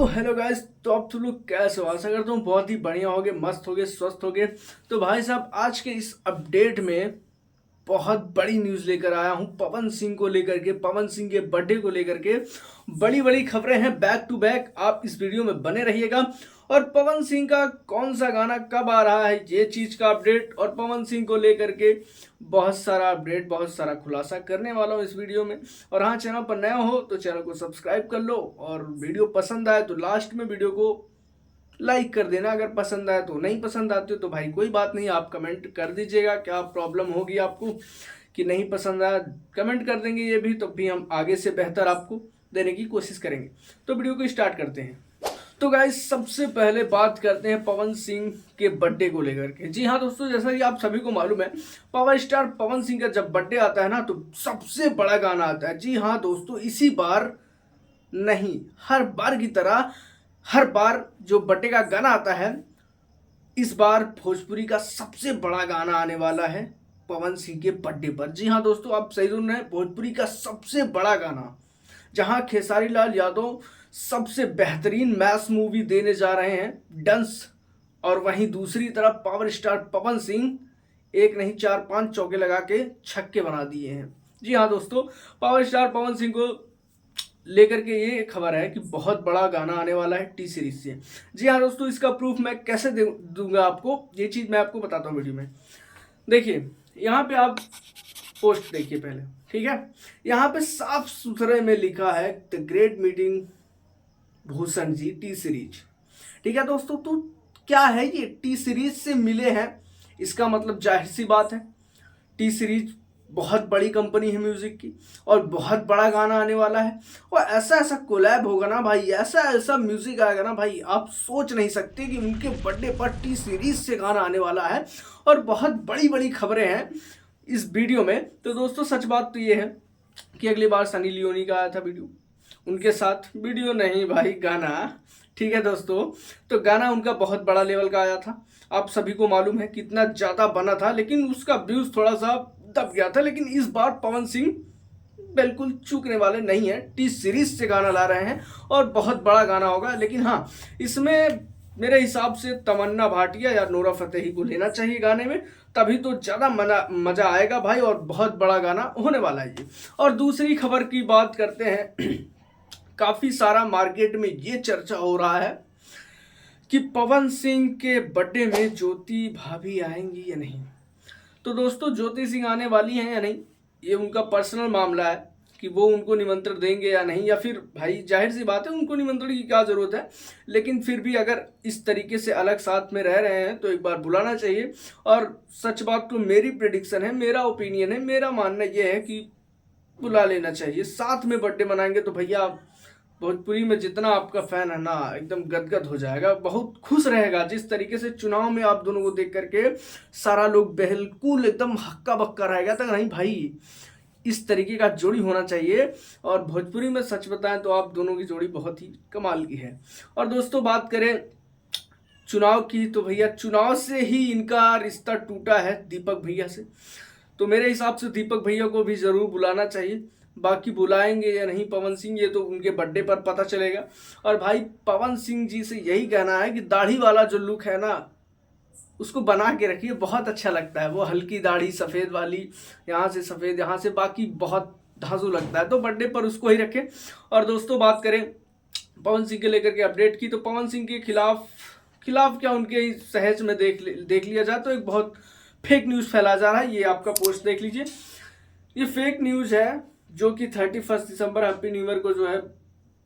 तो hello guys, तो आप तुम लोग कैसे हो? आशा करता हूँ बहुत ही बढ़िया होगे, मस्त होगे, स्वस्थ होगे। तो भाई साहब, आज के इस अपडेट में बहुत बड़ी न्यूज़ लेकर आया हूँ पवन सिंह को लेकर के, पवन सिंह के बर्थडे को लेकर के। बड़ी बड़ी खबरें हैं बैक टू बैक, आप इस वीडियो में बने रहिएगा। और पवन सिंह का कौन सा गाना कब आ रहा है, ये चीज़ का अपडेट, और पवन सिंह को लेकर के बहुत सारा अपडेट, बहुत सारा खुलासा करने वाला हूँ इस वीडियो में। और हाँ, चैनल पर नया हो तो चैनल को सब्सक्राइब कर लो, और वीडियो पसंद आए तो लास्ट में वीडियो को लाइक कर देना। अगर पसंद आए तो, नहीं पसंद आते तो भाई कोई बात नहीं, आप कमेंट कर दीजिएगा क्या प्रॉब्लम होगी आपको कि नहीं पसंद आया। कमेंट कर देंगे ये भी, तो भी हम आगे से बेहतर आपको देने की कोशिश करेंगे। तो वीडियो को स्टार्ट करते हैं। तो गाइस, सबसे पहले बात करते हैं पवन सिंह के बर्थडे को लेकर के। जी हाँ दोस्तों, जैसा कि आप सभी को मालूम है, पावर स्टार पवन सिंह का जब बर्थडे आता है ना, तो सबसे बड़ा गाना आता है। जी हाँ दोस्तों, इसी बार नहीं, हर बार की तरह हर बार जो बर्थडे का गाना आता है, इस बार भोजपुरी का सबसे बड़ा गाना आने वाला है पवन सिंह के बर्थडे पर। जी हाँ दोस्तों, आप सही सुन रहे हैं, भोजपुरी का सबसे बड़ा गाना, जहां खेसारी लाल यादव सबसे बेहतरीन मैस मूवी देने जा रहे हैं, डंस। और वहीं दूसरी तरफ पावर स्टार पवन सिंह एक नहीं, चार पांच चौके लगा के छक्के बना दिए हैं। जी हाँ दोस्तों, पावर स्टार पवन सिंह को लेकर के ये खबर है कि बहुत बड़ा गाना आने वाला है टी सीरीज से। जी हाँ दोस्तों, इसका प्रूफ मैं कैसे दूंगा आपको, ये चीज़ मैं आपको बताता हूँ वीडियो में। देखिए, यहाँ पे आप पोस्ट देखिए पहले, ठीक है। यहाँ पे साफ सुथरे में लिखा है the great meeting Bhushan G T series. ठीक है दोस्तों, तो क्या है ये, टी सीरीज से मिले हैं, इसका मतलब जाहिर सी बात है टी सीरीज बहुत बड़ी कंपनी है म्यूजिक की, और बहुत बड़ा गाना आने वाला है। और ऐसा ऐसा कोलैब होगा ना भाई, ऐसा ऐसा म्यूजिक आएगा ना भाई, आप सोच नहीं सकते कि उनके बर्थडे पर टी सीरीज से गाना आने वाला है। और बहुत बड़ी बड़ी खबरें हैं इस वीडियो में। तो दोस्तों, सच बात तो ये है कि अगली बार सनी लियोनी का आया था वीडियो, उनके साथ वीडियो नहीं भाई, गाना। ठीक है दोस्तों, तो गाना उनका बहुत बड़ा लेवल का आया था, आप सभी को मालूम है कितना ज़्यादा बना था, लेकिन उसका व्यूज़ थोड़ा सा दब गया था। लेकिन इस बार पवन सिंह बिल्कुल चूकने वाले नहीं है, टी सीरीज से गाना ला रहे हैं और बहुत बड़ा गाना होगा। लेकिन हाँ, इसमें मेरे हिसाब से तमन्ना भाटिया या नोरा फतेही को लेना चाहिए गाने में, तभी तो ज़्यादा मज़ा आएगा भाई, और बहुत बड़ा गाना होने वाला है ये। और दूसरी खबर की बात करते हैं। काफ़ी सारा मार्केट में ये चर्चा हो रहा है कि पवन सिंह के बर्थडे में ज्योति भाभी आएंगी या नहीं। तो दोस्तों, ज्योति सिंह आने वाली हैं या नहीं, ये उनका पर्सनल मामला है कि वो उनको निमंत्रण देंगे या नहीं, या फिर भाई जाहिर सी बात है उनको निमंत्रण की क्या ज़रूरत है। लेकिन फिर भी अगर इस तरीके से अलग साथ में रह रहे हैं तो एक बार बुलाना चाहिए। और सच बात तो मेरी प्रेडिक्शन है, मेरा ओपिनियन है, मेरा मानना ये है कि बुला लेना चाहिए। साथ में बर्थडे मनाएंगे तो भैया भोजपुरी में जितना आपका फैन है ना, एकदम गदगद हो जाएगा, बहुत खुश रहेगा। जिस तरीके से चुनाव में आप दोनों को देख करके सारा लोग बिल्कुल एकदम हक्का बक्का रहेगा, तो नहीं भाई, इस तरीके का जोड़ी होना चाहिए। और भोजपुरी में सच बताएं तो आप दोनों की जोड़ी बहुत ही कमाल की है। और दोस्तों, बात करें चुनाव की, तो भैया चुनाव से ही इनका रिश्ता टूटा है दीपक भैया से। तो मेरे हिसाब से दीपक भैया को भी ज़रूर बुलाना चाहिए। बाकी बुलाएंगे या नहीं पवन सिंह, ये तो उनके बर्थडे पर पता चलेगा। और भाई पवन सिंह जी से यही कहना है कि दाढ़ी वाला जो लुक है ना, उसको बना के रखिए, बहुत अच्छा लगता है वो हल्की दाढ़ी सफ़ेद वाली, यहाँ से सफ़ेद, यहाँ से बाकी बहुत धांसू लगता है, तो बर्थडे पर उसको ही रखें। और दोस्तों, बात करें पवन सिंह के लेकर के अपडेट की, तो पवन सिंह के खिलाफ क्या, उनके सहज में देख लिया जाए तो एक बहुत फेक न्यूज़ फैला जा रहा है। ये आपका पोस्ट देख लीजिए, ये फेक न्यूज़ है जो कि 31 दिसंबर हैप्पी न्यू ईयर को जो है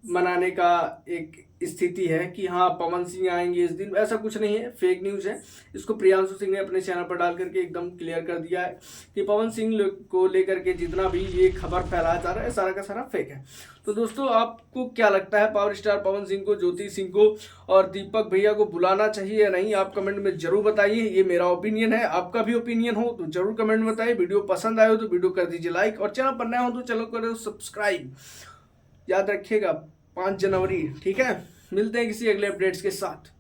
मनाने का एक स्थिति है कि हाँ पवन सिंह आएंगे इस दिन। ऐसा कुछ नहीं है, फेक न्यूज़ है। इसको प्रियांशु सिंह ने अपने चैनल पर डाल करके एकदम क्लियर कर दिया है कि पवन सिंह को लेकर के जितना भी ये खबर फैलाया जा रहा है, सारा का सारा फेक है। तो दोस्तों, आपको क्या लगता है, पावर स्टार पवन सिंह को, ज्योति सिंह को और दीपक भैया को बुलाना चाहिए या नहीं? आप कमेंट में जरूर बताइए। ये मेरा ओपिनियन है, आपका भी ओपिनियन हो तो जरूर कमेंट में बताइए। वीडियो पसंद आए हो तो वीडियो कर दीजिए लाइक, और चैनल पर नया हो तो चैनल करो सब्सक्राइब। याद रखिएगा 5 जनवरी, ठीक है। मिलते हैं किसी अगले अपडेट्स के साथ।